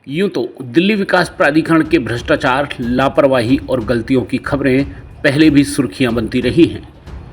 यूं तो दिल्ली विकास प्राधिकरण के भ्रष्टाचार, लापरवाही और गलतियों की खबरें पहले भी सुर्खियां बनती रही हैं,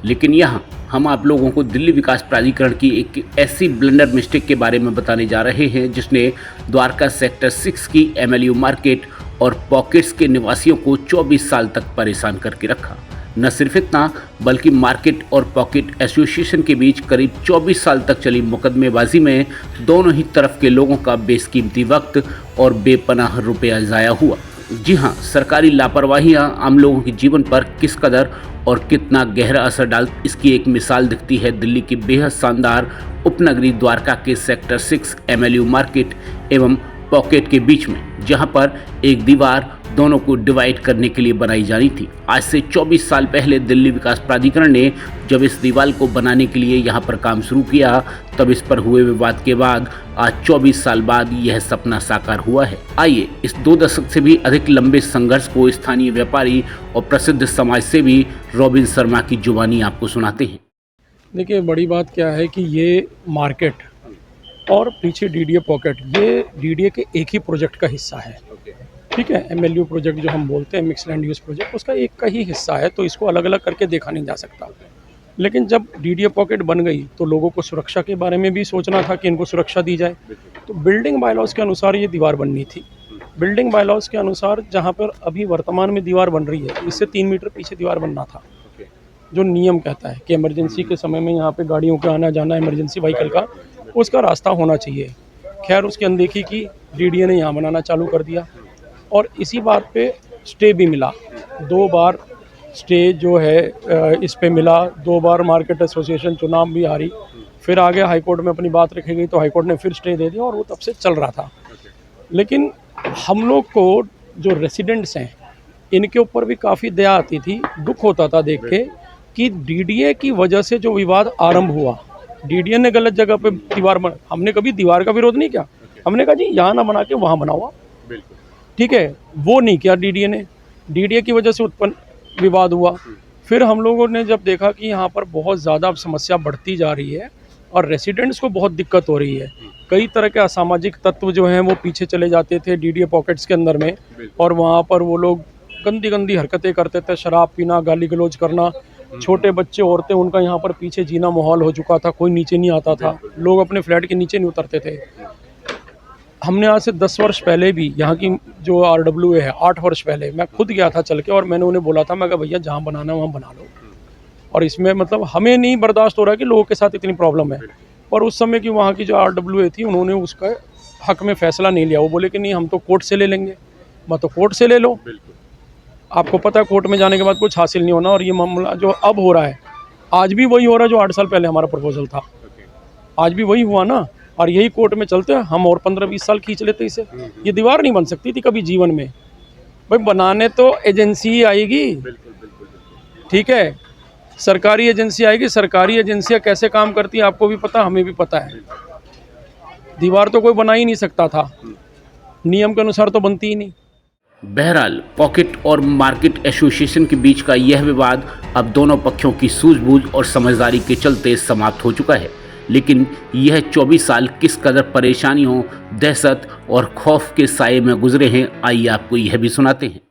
लेकिन यहाँ हम आप लोगों को दिल्ली विकास प्राधिकरण की एक ऐसी ब्लंडर मिस्टेक के बारे में बताने जा रहे हैं जिसने द्वारका सेक्टर 6 की एमएलयू मार्केट और पॉकेट्स के निवासियों को 24 साल तक परेशान करके रखा। न सिर्फ इतना, बल्कि मार्केट और पॉकेट एसोसिएशन के बीच करीब 24 साल तक चली मुकदमेबाजी में दोनों ही तरफ के लोगों का बेशकीमती वक्त और बेपनाह रुपया ज़ाया हुआ। जी हाँ, सरकारी लापरवाहियाँ आम लोगों के जीवन पर किस कदर और कितना गहरा असर डाल, इसकी एक मिसाल दिखती है दिल्ली की बेहद शानदार उपनगरी द्वारका के सेक्टर 6 एमएलयू मार्केट एवं पॉकेट के बीच में, जहां पर एक दीवार दोनों को डिवाइड करने के लिए बनाई जानी थी। आज से 24 साल पहले दिल्ली विकास प्राधिकरण ने जब इस दीवार को बनाने के लिए यहां पर काम शुरू किया, तब इस पर हुए विवाद के बाद आज 24 साल बाद यह सपना साकार हुआ है। आइए इस 2 दशक से भी अधिक लंबे संघर्ष को स्थानीय व्यापारी और प्रसिद्ध समाजसेवी रॉबिन शर्मा की जुबानी आपको सुनाते हैं। देखिए, बड़ी बात क्या है कि ये मार्केट और पीछे डीडीए पॉकेट, ये डीडीए के एक ही प्रोजेक्ट का हिस्सा है। ठीक है, एमएलयू प्रोजेक्ट जो हम बोलते हैं, मिक्स लैंड यूज़ प्रोजेक्ट, उसका एक का ही हिस्सा है, तो इसको अलग अलग करके देखा नहीं जा सकता। लेकिन जब डीडीए पॉकेट बन गई तो लोगों को सुरक्षा के बारे में भी सोचना था कि इनको सुरक्षा दी जाए। तो बिल्डिंग बायलॉज के अनुसार ये दीवार बननी थी। बिल्डिंग बायलॉज के अनुसार जहाँ पर अभी वर्तमान में दीवार बन रही है, इससे 3 मीटर पीछे दीवार बनना था। जो नियम कहता है कि इमरजेंसी के समय में यहाँ पे गाड़ियों का आना जाना, इमरजेंसी व्हीकल का, उसका रास्ता होना चाहिए। खैर, उसकी अनदेखी की, डीडीए ने यहाँ बनाना चालू कर दिया और इसी बात पे स्टे भी मिला। 2 बार स्टे जो है इस पे मिला। 2 बार मार्केट एसोसिएशन चुनाव भी हारी, फिर आगे हाई कोर्ट में अपनी बात रखी गई तो हाई कोर्ट ने फिर स्टे दे दिया और वो तब से चल रहा था। लेकिन हम लोग को जो रेसिडेंट्स हैं, इनके ऊपर भी काफ़ी दया आती थी, दुख होता था देख के कि डीडीए की वजह से जो विवाद आरंभ हुआ, डीडीए ने गलत जगह पे दीवार बना। हमने कभी दीवार का विरोध नहीं किया, हमने कहा जी यहाँ ना बना के वहाँ बनाओ। ठीक है, वो नहीं किया डीडीए ने। डीडीए की वजह से उत्पन्न विवाद हुआ। फिर हम लोगों ने जब देखा कि यहाँ पर बहुत ज़्यादा समस्या बढ़ती जा रही है और रेसिडेंट्स को बहुत दिक्कत हो रही है, कई तरह के असामाजिक तत्व जो हैं वो पीछे चले जाते थे डीडीए पॉकेट्स के अंदर में, और वहाँ पर वो लोग गंदी गंदी हरकतें करते थे, शराब पीना, गाली गलौज करना, छोटे बच्चे, औरतें, उनका यहाँ पर पीछे जीना माहौल हो चुका था। कोई नीचे नहीं आता था, लोग अपने फ्लैट के नीचे नहीं उतरते थे। हमने आज से 10 वर्ष पहले भी यहाँ की जो आरडब्ल्यूए है, 8 वर्ष पहले मैं खुद गया था चल के, और मैंने उन्हें बोला था, मैं कहा भैया जहाँ बनाना है वहाँ बना लो। और इसमें मतलब हमें नहीं बर्दाश्त हो रहा है कि लोगों के साथ इतनी प्रॉब्लम है। और उस समय की वहाँ की जो आरडब्ल्यूए थी, उन्होंने उसका हक में फैसला नहीं लिया। वो बोले कि नहीं, हम तो कोर्ट से ले लेंगे। मैं तो कोर्ट से ले लो, आपको पता है कोर्ट में जाने के बाद कुछ हासिल नहीं होना। और ये मामला जो अब हो रहा है, आज भी वही हो रहा है जो 8 साल पहले हमारा प्रपोजल था। आज भी वही हुआ ना, और यही कोर्ट में चलते हैं हम, और 15-20 साल खींच लेते इसे। ये दीवार नहीं बन सकती थी कभी जीवन में। भाई बनाने तो एजेंसी ही आएगी, ठीक है, सरकारी एजेंसी आएगी। सरकारी एजेंसियां कैसे काम करती है आपको भी पता, हमें भी पता है। दीवार तो कोई बना ही नहीं सकता था, नियम के अनुसार तो बनती ही नहीं। बहरहाल, पॉकेट और मार्केट एसोसिएशन के बीच का यह विवाद अब दोनों पक्षों की सूझबूझ और समझदारी के चलते समाप्त हो चुका है। लेकिन यह 24 साल किस कदर परेशानियों, दहशत और खौफ के साये में गुजरे हैं, आइए आपको यह भी सुनाते हैं।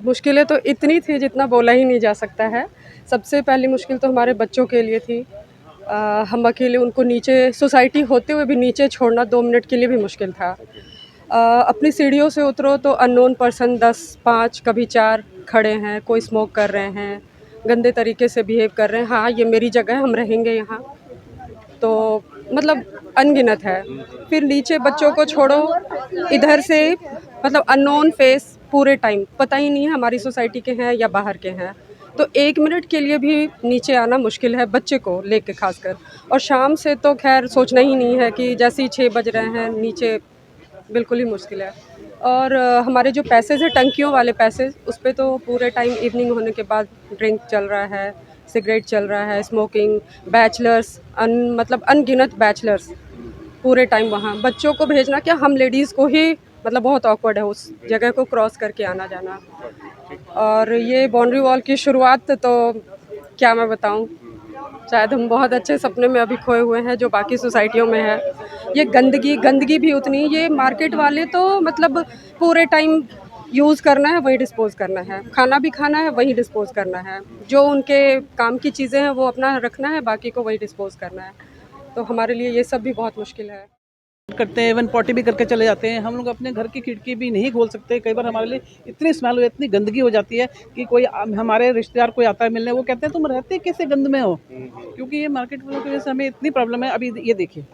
मुश्किलें तो इतनी थी जितना बोला ही नहीं जा सकता है। सबसे पहली मुश्किल तो हमारे बच्चों के लिए थी। हम अकेले उनको नीचे, सोसाइटी होते हुए भी नीचे छोड़ना 2 मिनट के लिए भी मुश्किल था। अपनी सीढ़ियों से उतरो तो अननोन पर्सन 10, 5, कभी 4 खड़े हैं, कोई स्मोक कर रहे हैं, गंदे तरीके से बिहेव कर रहे हैं। हाँ, ये मेरी जगह है, हम रहेंगे यहाँ, तो मतलब अनगिनत है। फिर नीचे बच्चों को छोड़ो, इधर से मतलब अननोन फेस पूरे टाइम, पता ही नहीं है हमारी सोसाइटी के हैं या बाहर के हैं। तो 1 मिनट के लिए भी नीचे आना मुश्किल है बच्चे को लेके खासकर। और शाम से तो खैर सोचना ही नहीं है कि जैसे ही 6 बज रहे हैं, नीचे बिल्कुल ही मुश्किल है। और हमारे जो पैसेज है, टंकियों वाले पैसेज, उस पे तो पूरे टाइम इवनिंग होने के बाद ड्रिंक चल रहा है, सिगरेट चल रहा है, स्मोकिंग, बैचलर्स, मतलब अनगिनत बैचलर्स पूरे टाइम वहाँ। बच्चों को भेजना क्या, हम लेडीज़ को ही मतलब बहुत ऑकवर्ड है उस जगह को क्रॉस करके आना जाना। और ये बाउंड्री वॉल की शुरुआत तो क्या मैं बताऊँ, शायद हम बहुत अच्छे सपने में अभी खोए हुए हैं जो बाकी सोसाइटियों में है। ये गंदगी भी उतनी, ये मार्केट वाले तो मतलब पूरे टाइम यूज़ करना है वही डिस्पोज़ करना है, खाना भी खाना है वही डिस्पोज़ करना है, जो उनके काम की चीज़ें हैं वो अपना रखना है, बाकी को वही डिस्पोज़ करना है। तो हमारे लिए ये सब भी बहुत मुश्किल है। करते हैं, इवन पॉटी भी करके चले जाते हैं। हम लोग अपने घर की खिड़की भी नहीं खोल सकते। कई बार हमारे लिए इतनी स्मेल हो, इतनी गंदगी हो जाती है कि कोई हमारे रिश्तेदार कोई आता है मिलने, वो कहते हैं तुम रहते कैसे गंद में हो, क्योंकि ये मार्केट वालों की वजह से हमें इतनी प्रॉब्लम है। अभी ये देखिए,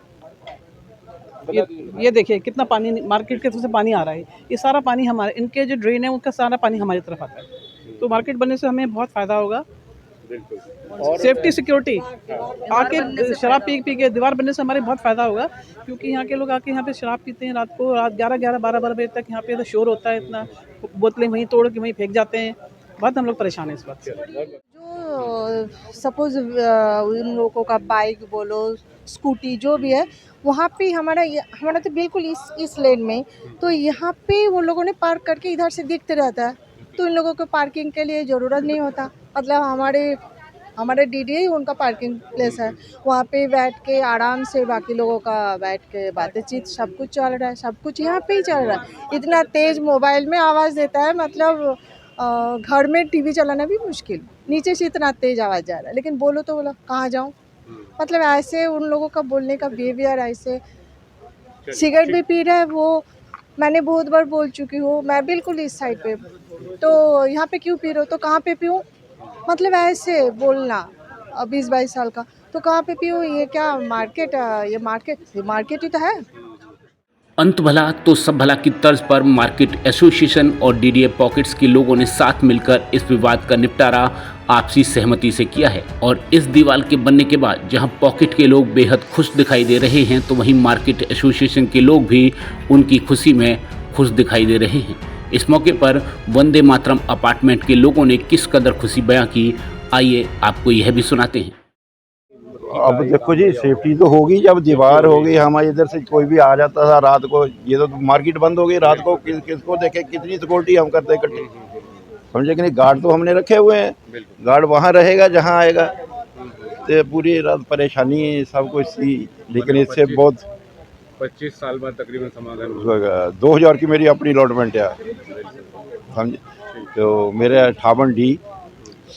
ये देखिए कितना पानी मार्केट के तरफ से पानी आ रहा है। ये सारा पानी हमारे, इनके जो ड्रेन है उनका सारा पानी हमारी तरफ आता है। तो मार्केट बनने से हमें बहुत फ़ायदा होगा। सेफ्टी सिक्योरिटी, आके शराब पी के दीवार बनने से हमारे बहुत फ़ायदा होगा, क्योंकि यहाँ के लोग आके यहाँ पे शराब पीते हैं रात को, रात 11-12 बजे तक यहाँ पे तो शोर होता है इतना, बोतलें वहीं तोड़ के वहीं फेंक जाते हैं। बहुत हम लोग परेशान हैं इस बात से। जो सपोज़ उन लोगों का बाइक बोलो, स्कूटी जो भी है, वहाँ पे हमारा तो बिल्कुल इस लेन में, तो यहाँ पे वो लोगों ने पार्क करके इधर से दिखते रहता है, तो इन लोगों को पार्किंग के लिए ज़रूरत नहीं होता। मतलब हमारे डीडीए ही उनका पार्किंग प्लेस है, वहाँ पे बैठ के आराम से बाकी लोगों का बैठ के बातचीत सब कुछ चल रहा है, सब कुछ यहाँ पे ही चल रहा है। इतना तेज़ मोबाइल में आवाज़ देता है, मतलब घर में टीवी चलाना भी मुश्किल, नीचे से इतना तेज़ आवाज़ जा रहा है। लेकिन बोलो तो बोला कहाँ जाऊँ, मतलब ऐसे उन लोगों का बोलने का बिहेवियर ऐसे। सिगरेट भी पी रहा है वो, मैंने बहुत बार बोल चुकी हूँ, मैं बिल्कुल इस साइड पे, तो यहाँ पे क्यों पी रहे हो, तो कहाँ पे पीऊँ, मतलब ऐसे बोलना। 20-22 साल का, तो कहाँ पे पीऊँ, ये क्या मार्केट, ये मार्केट ही तो है। अंत भला तो सब भला की तर्ज पर मार्केट एसोसिएशन और डीडीए पॉकेट्स के लोगों ने साथ मिलकर इस विवाद का निपटारा आपसी सहमति से किया है। और इस दीवार के बनने के बाद जहां पॉकेट के लोग बेहद खुश दिखाई दे रहे हैं, तो वहीं मार्केट एसोसिएशन के लोग भी उनकी खुशी में खुश दिखाई दे रहे हैं। इस मौके पर वंदे मातरम अपार्टमेंट के लोगों ने किस कदर खुशी बयां की, आइए आपको यह भी सुनाते हैं। अब देखो जी, सेफ्टी तो होगी जब दीवार होगी। हमारे इधर से कोई भी आ जाता था रात को, ये तो मार्केट बंद हो गई रात को, किसको देखे, कितनी सिक्योरिटी हम करते इकट्ठी, समझे कि नहीं। गार्ड तो हमने रखे हुए हैं, गार्ड वहाँ रहेगा जहाँ आएगा, तो पूरी रात परेशानी सब कुछ थी। लेकिन इससे बहुत 25 साल बाद तकरीबन समाधान 2000 की मेरी अपनी अलॉटमेंट है, समझे। तो मेरे 58 D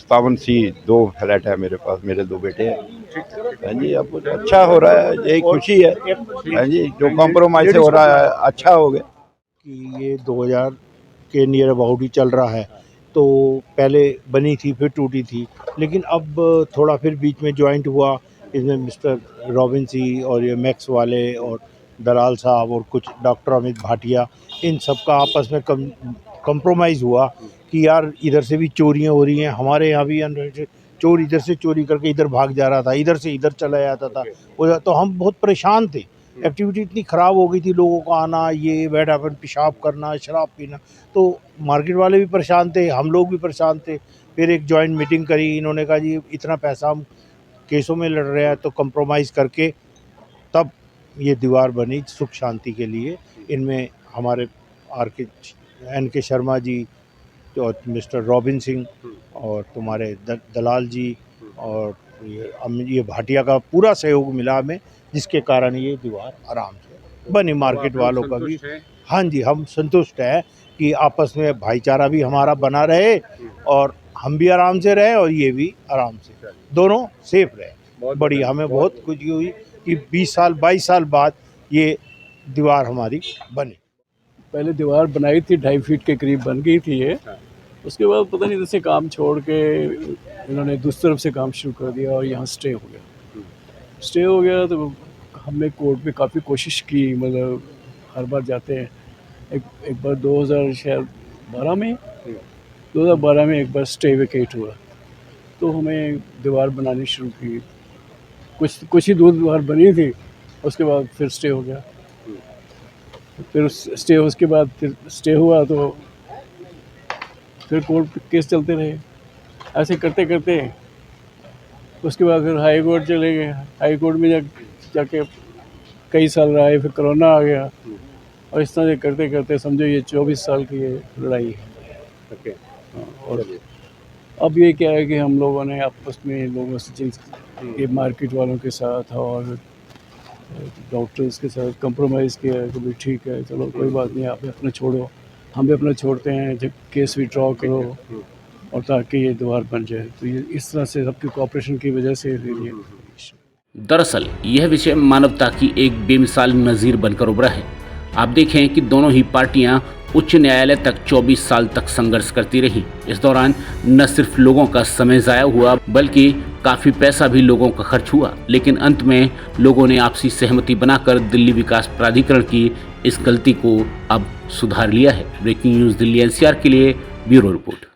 57 C 2 फ्लैट है मेरे पास, मेरे 2 बेटे हैं। हाँ जी, अब कुछ अच्छा हो रहा है, यही खुशी है। हाँ जी, जो कॉम्प्रोमाइज़ से हो रहा है अच्छा हो गया। कि ये 2000 के नियर अबाउट ही चल रहा है, तो पहले बनी थी फिर टूटी थी, लेकिन अब थोड़ा फिर बीच में जॉइंट हुआ। इसमें मिस्टर रॉबिन सी और ये मैक्स वाले और दलाल साहब और कुछ डॉक्टर अमित भाटिया, इन सब का आपस में कंप्रोमाइज़ हुआ कि यार इधर से भी चोरियां हो रही हैं, हमारे यहाँ भी चोर इधर से चोरी करके इधर भाग जा रहा था, इधर से इधर चला जाता था। तो हम बहुत परेशान थे, एक्टिविटी इतनी ख़राब हो गई थी, लोगों का आना, ये बैठ अपन पेशाब करना, शराब पीना, तो मार्केट वाले भी परेशान थे, हम लोग भी परेशान थे। फिर एक जॉइंट मीटिंग करी, इन्होंने कहा जी इतना पैसा हम केसों में लड़ रहे हैं, तो कंप्रोमाइज़ करके तब ये दीवार बनी सुख शांति के लिए। इनमें हमारे NK शर्मा जी और मिस्टर रॉबिन सिंह और तुम्हारे दलाल जी और ये भाटिया का पूरा सहयोग मिला हमें, जिसके कारण ये दीवार आराम से बनी। मार्केट वालों का भी, हाँ जी, हम संतुष्ट हैं कि आपस में भाईचारा भी हमारा बना रहे और हम भी आराम से रहे और ये भी आराम से, दोनों सेफ रहे। बड़ी हमें बहुत खुशी हुई कि 22 साल बाद ये दीवार हमारी बनी। पहले दीवार बनाई थी 2.5 फीट के करीब बन गई थी ये, उसके बाद पता नहीं जैसे काम छोड़ के इन्होंने दूसरी तरफ से काम शुरू कर दिया और यहाँ स्टे हो गया। तो हमने कोर्ट में काफ़ी कोशिश की, मतलब हर बार जाते हैं। एक बार 2012 में एक बार स्टे वेकेट हुआ, तो हमें दीवार बनानी शुरू की। कुछ ही दूर दीवार बनी थी, उसके बाद फिर स्टे हो गया। फिर उसके बाद फिर स्टे हुआ, तो फिर कोर्ट केस चलते रहे। ऐसे करते करते उसके बाद फिर हाई कोर्ट चले गए। हाई कोर्ट में जाके कई साल रहा है, फिर कोरोना आ गया, और इस तरह से करते करते समझो ये 24 साल की ये लड़ाई है। ओके। और अब ये क्या है कि हम लोगों ने आपस में लोगों से कि मार्केट वालों के साथ और डॉक्टर्स के साथ कंप्रोमाइज़ किया है कि भाई ठीक है चलो कोई बात नहीं, आप भी अपना छोड़ो, हम भी अपना छोड़ते हैं, जब केस विड्रॉ करो और ताकि ये दोबारा बन जाए। तो ये इस तरह से सबकी कोऑपरेशन की वजह से ये दरअसल यह विषय मानवता की एक बेमिसाल नज़ीर बनकर उभरा है। आप देखें कि दोनों ही पार्टियां उच्च न्यायालय तक 24 साल तक संघर्ष करती रही। इस दौरान न सिर्फ लोगों का समय ज़ाया हुआ बल्कि काफ़ी पैसा भी लोगों का खर्च हुआ, लेकिन अंत में लोगों ने आपसी सहमति बनाकर दिल्ली विकास प्राधिकरण की इस गलती को अब सुधार लिया है। ब्रेकिंग न्यूज़ दिल्ली NCR के लिए ब्यूरो रिपोर्ट।